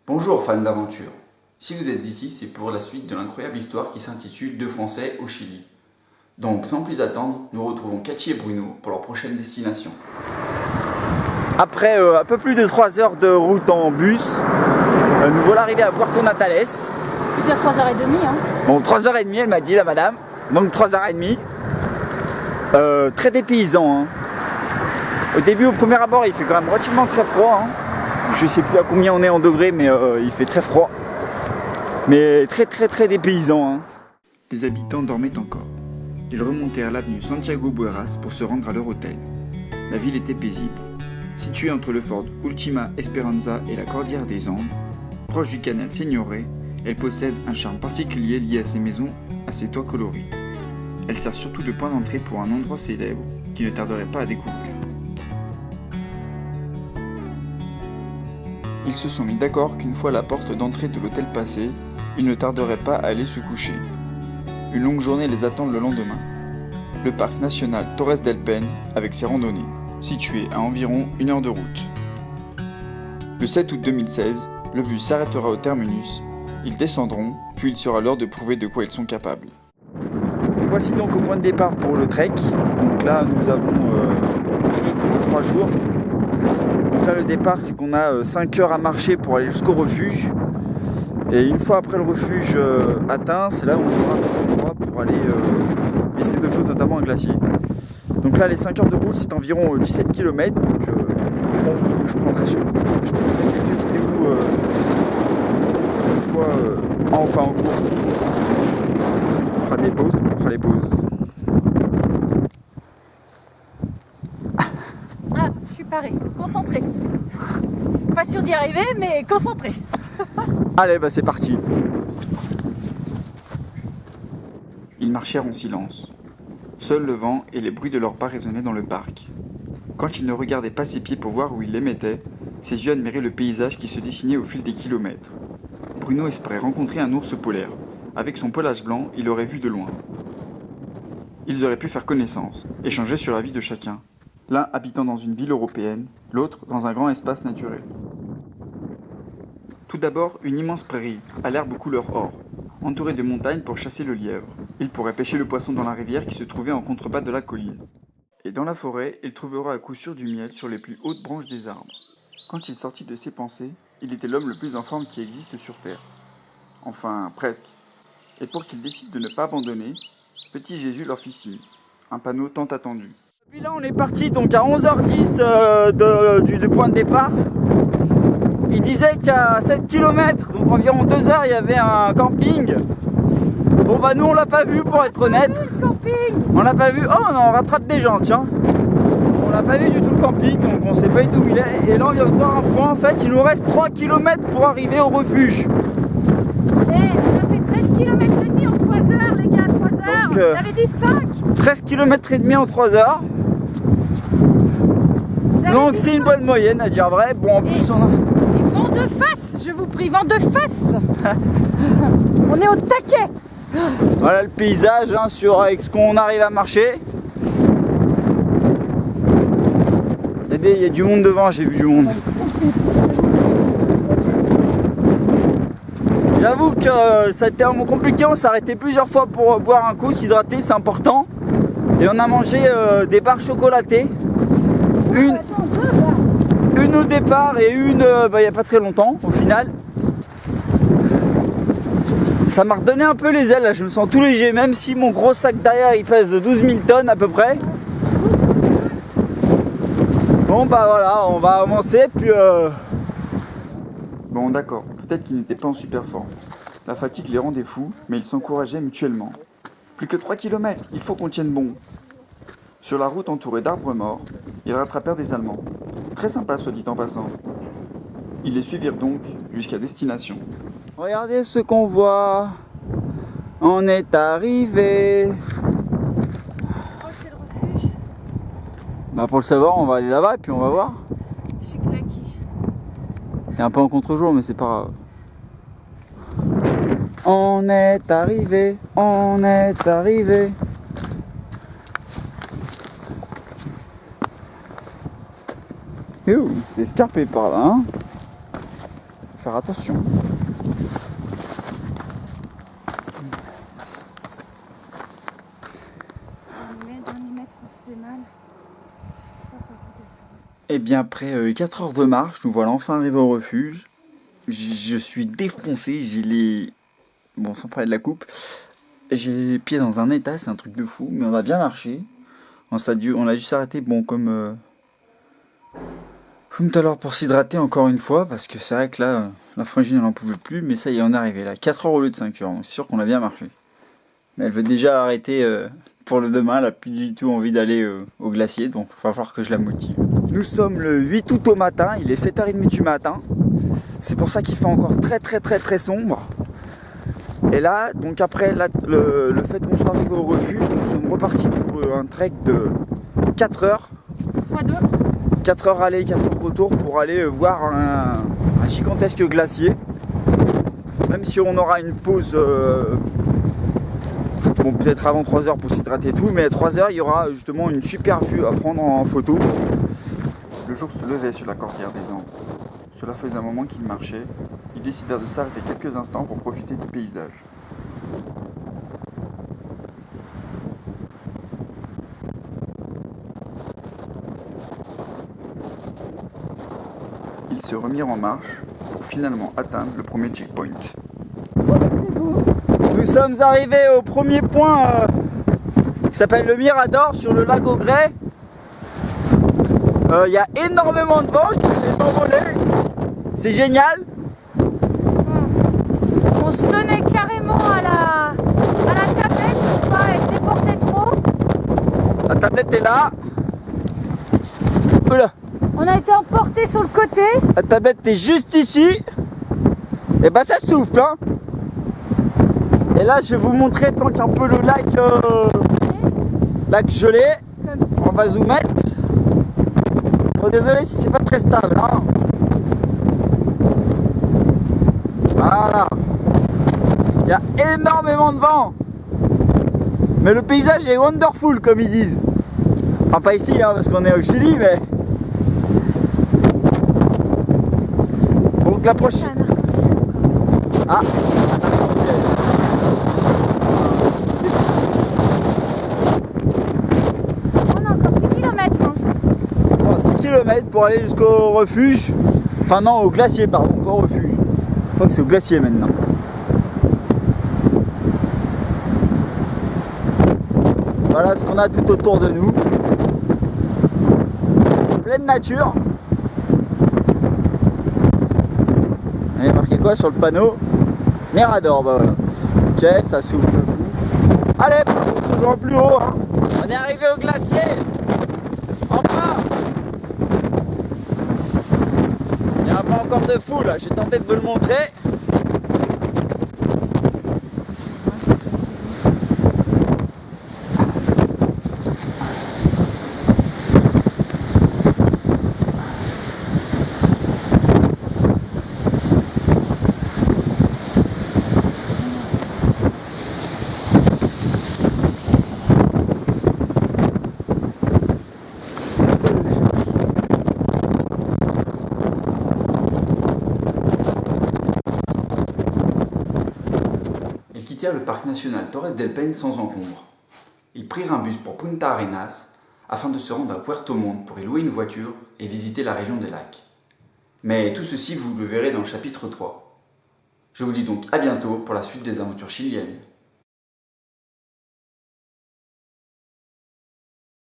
Bonjour fans d'aventure. Si vous êtes ici, c'est pour la suite de l'incroyable histoire qui s'intitule Deux Français au Chili. Donc sans plus attendre, nous retrouvons Cathy et Bruno pour leur prochaine destination. Après un peu plus de 3 heures de route en bus, nous voilà arrivés à Puerto Natales. Ça veut dire 3h30 hein. Bon, 3h30 elle m'a dit la madame, donc 3h30. Très dépaysant. Hein. Au début, au premier abord, il fait quand même relativement très froid. Hein. Je sais plus à combien on est en degrés, mais il fait très froid. Mais très dépaysant. Hein. Les habitants dormaient encore. Ils remontèrent l'avenue Santiago Bueras pour se rendre à leur hôtel. La ville était paisible. Située entre le fort Ultima Esperanza et la cordillère des Andes, proche du canal Señoré, elle possède un charme particulier lié à ses maisons, à ses toits colorés. Elle sert surtout de point d'entrée pour un endroit célèbre qui ne tarderait pas à découvrir. Ils se sont mis d'accord qu'une fois la porte d'entrée de l'hôtel passée, ils ne tarderaient pas à aller se coucher. Une longue journée les attend le lendemain. Le parc national Torres del Paine avec ses randonnées, situé à environ 1 heure de route. Le 7 août 2016, le bus s'arrêtera au terminus. Ils descendront, puis il sera l'heure de prouver de quoi ils sont capables. Nous voici donc au point de départ pour le trek. Donc là, nous avons pris pour 3 jours. Donc là, le départ, c'est qu'on a 5 heures à marcher pour aller jusqu'au refuge. Et une fois après le refuge atteint, c'est là où on aura notre endroit pour aller visiter d'autres choses, notamment un glacier. Donc là, les 5 heures de route, c'est environ 17 km. Donc je prendrai quelques vidéos une fois en cours. On fera des pauses comme on fera les pauses. Ah, je suis parée, concentrée. Pas sûr d'y arriver, mais concentrée. Allez, bah c'est parti. Ils marchèrent en silence. Seul le vent et les bruits de leurs pas résonnaient dans le parc. Quand il ne regardait pas ses pieds pour voir où il les mettait, ses yeux admiraient le paysage qui se dessinait au fil des kilomètres. Bruno espérait rencontrer un ours polaire. Avec son pelage blanc, il l'aurait vu de loin. Ils auraient pu faire connaissance, échanger sur la vie de chacun. L'un habitant dans une ville européenne, l'autre dans un grand espace naturel. Tout d'abord, une immense prairie, à l'herbe couleur or, entourée de montagnes pour chasser le lièvre. Il pourrait pêcher le poisson dans la rivière qui se trouvait en contrebas de la colline. Et dans la forêt, il trouvera à coup sûr du miel sur les plus hautes branches des arbres. Quand il sortit de ses pensées, il était l'homme le plus en forme qui existe sur Terre. Enfin, presque. Et pour qu'il décide de ne pas abandonner, petit Jésus leur fit signe, un panneau tant attendu. Puis là, on est parti donc à 11h10 du point de départ. Il disait qu'à 7 km, donc environ 2 heures, il y avait un camping. Bon bah nous on l'a pas vu pour être honnête. On l'a pas vu. Oh on rattrape des gens, tiens. On l'a pas vu du tout le camping, donc on sait pas du tout où il est. Et là on vient de voir un point, en fait il nous reste 3 km pour arriver au refuge. On a fait 13 km et demi en 3 heures les gars, 3 heures. Donc, J'avais dit 5. 13 km et demi en 3 heures. Donc c'est une bonne moyenne à dire vrai. Bon en plus on a... Et vent de face, je vous prie, vent de face. On est au taquet. Voilà le paysage hein, avec ce qu'on arrive à marcher. Il y a du monde devant, j'ai vu du monde. J'avoue que ça a été un moment compliqué, on s'est arrêté plusieurs fois pour boire un coup, s'hydrater, c'est important. Et on a mangé des barres chocolatées. Une au départ et une il n'y a pas très longtemps au final. Ça m'a redonné un peu les ailes, là. Je me sens tout léger, même si mon gros sac derrière il pèse 12 000 tonnes à peu près. Bon bah voilà, on va avancer puis Bon d'accord, peut-être qu'ils n'étaient pas en super forme. La fatigue les rendait fous, mais ils s'encourageaient mutuellement. Plus que 3 km, il faut qu'on tienne bon. Sur la route entourée d'arbres morts, ils rattrapèrent des Allemands. Très sympa soit dit en passant. Ils les suivirent donc jusqu'à destination. regardez ce qu'on voit. On est arrivé. Je crois que c'est le refuge. Bah pour le savoir, on va aller là-bas et puis on va voir. Je suis claquée. C'est un peu en contre-jour, mais c'est pas grave. On est arrivé, on est arrivé. C'est escarpé par là, hein. faire attention. On se fait mal. Et bien après 4 heures de marche, nous voilà enfin arrivés au refuge. Je suis défoncé, j'ai les... Bon, sans parler de la coupe, j'ai les pieds dans un état, c'est un truc de fou, mais on a bien marché. On a dû s'arrêter, bon, comme tout à l'heure pour s'hydrater encore une fois, parce que c'est vrai que là, la frangine elle en pouvait plus, mais ça y est, on est arrivé là. 4 heures au lieu de 5 heures, donc c'est sûr qu'on a bien marché. Mais elle veut déjà arrêter pour le demain, elle n'a plus du tout envie d'aller au glacier, donc il va falloir que je la motive. Nous sommes le 8 août au matin, il est 7h30 du matin. C'est pour ça qu'il fait encore très sombre. Et là, donc après le fait qu'on soit arrivé au refuge, nous sommes repartis pour un trek de 4 heures. 4 heures aller, 4 heures retour pour aller voir un gigantesque glacier. Même si on aura une pause, bon peut-être avant 3 heures pour s'hydrater et tout, mais à 3 heures il y aura justement une super vue à prendre en photo. Le jour se levait sur la cordillère des Andes. Cela faisait un moment qu'ils marchaient. Ils décidèrent de s'arrêter quelques instants pour profiter du paysage. Ils se remirent en marche pour finalement atteindre le premier checkpoint. Nous sommes arrivés au premier point qui s'appelle le Mirador sur le lac au Grès. Il y a énormément de vent, je suis envolé. C'est génial. On se tenait carrément à la tablette pour pas être déporté trop. La tablette est là. Oula. On a été emporté sur le côté. La tablette est juste ici. Et bah ça souffle hein. Et là je vais vous montrer tant qu'un peu le lac gelé. On va zoomer. Bon, désolé si c'est pas très stable hein. Voilà. Il y a énormément de vent. Mais le paysage est wonderful comme ils disent. Enfin pas ici hein, parce qu'on est au Chili mais... Donc la prochaine... Ah, On a encore 6 km. Hein. bon, 6 km pour aller jusqu'au refuge. Enfin non, au glacier pardon, pas au refuge. Je crois que c'est au glacier maintenant. Voilà ce qu'on a tout autour de nous. Pleine nature. Il y a marqué quoi sur le panneau? Mirador, bah voilà. Ok, ça s'ouvre de fou. Allez, toujours plus haut. Hein. On est arrivé au glacier. Enfin. Il n'y a pas encore de fou là, j'ai tenté de vous le montrer. Le parc national Torres del Paine sans encombre. Ils prirent un bus pour Punta Arenas afin de se rendre à Puerto Montt pour y louer une voiture et visiter la région des lacs. Mais tout ceci vous le verrez dans le chapitre 3. Je vous dis donc à bientôt pour la suite des aventures chiliennes.